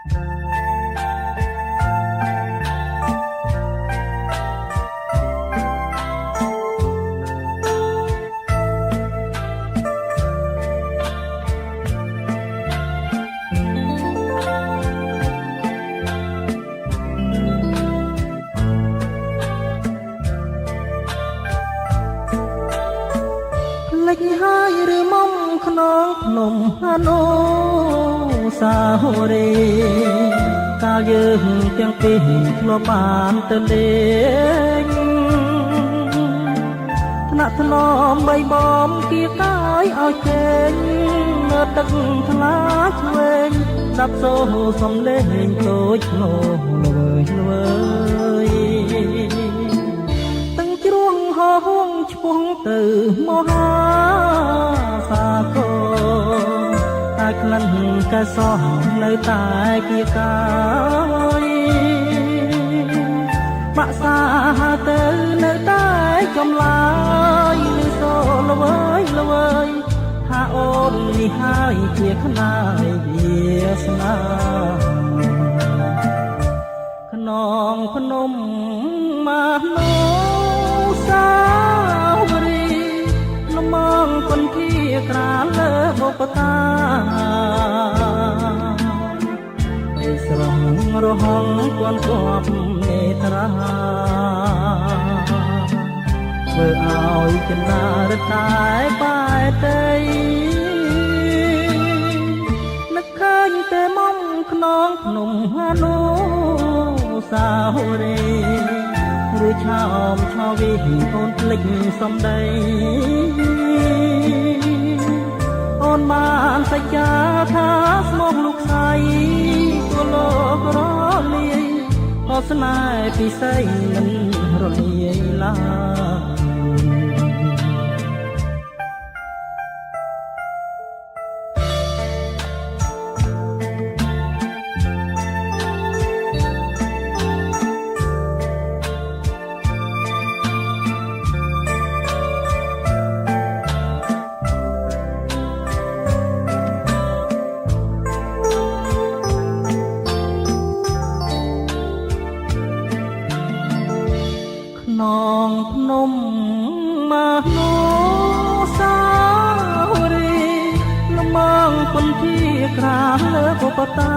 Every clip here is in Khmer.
លិចហើយឬមុំក្នុងភ្នំហនោសាហូរីកាលយើងទាំងពីរធ្លាប់បានទៅលេងថ្នាក់ថ្នមបីបំគៀកាយឲ្យចេញនៅទឹកថ្លាឆ្វេងដាប់សូសំលេងតូចធ្នោល្វើយល្វើយទាំងជ្រួងហោហងឆ្ពងទៅមហាសាគរតែក្លិនកែសោះនៅតែគៀកាយបាក់សាទៅនៅតែចំឡាយឬសូល្វើយល្វើយថាអូននេះហើយជាខ្នាយវាសនាក្នុងភ្នំមហោសាវរីលំងពន្ធាក្រាលលើបុព្វតាស្រងរហងគួនគប់នេត្រាធ្វើឲ្យចិន្តារតែបែតីនឹកឃើញតែមុំក្នុងភ្នំហនោសាហូរីឬឆោមឆោវីអូនភ្លេចសំដីអូនបានសច្ចាថាស្មោះលោកស្រីទូលោករលាយក៏ស្នេហ៍ពិសេសមិនរលាយឡើយក្នុងភ្នំមហោសាវរីលំងពន្ធាក្រាលលើបុព្វតា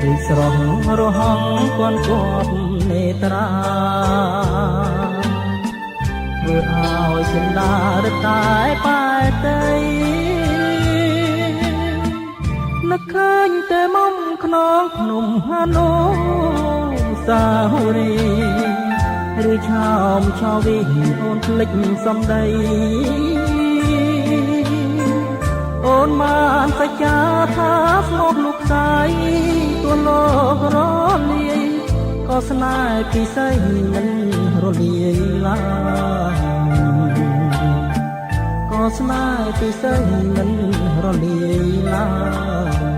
រីស្រងរហងគួនគប់នេត្រាធ្វើឲ្យចិន្តារតែបែតីនឹកឃើញតែមុំក្នុងភ្នំហនោសាហូរីឬឆោមឆោវីអូនភ្លេចសំដីអូនបានសច្ចាថាស្មោះលោកស្រីទូលោករលាយក៏ស្នេហ៍ពិសេសមិនរលាយឡើយក៏ស្នេហ៍ពិសេសមិនរលាយឡើយ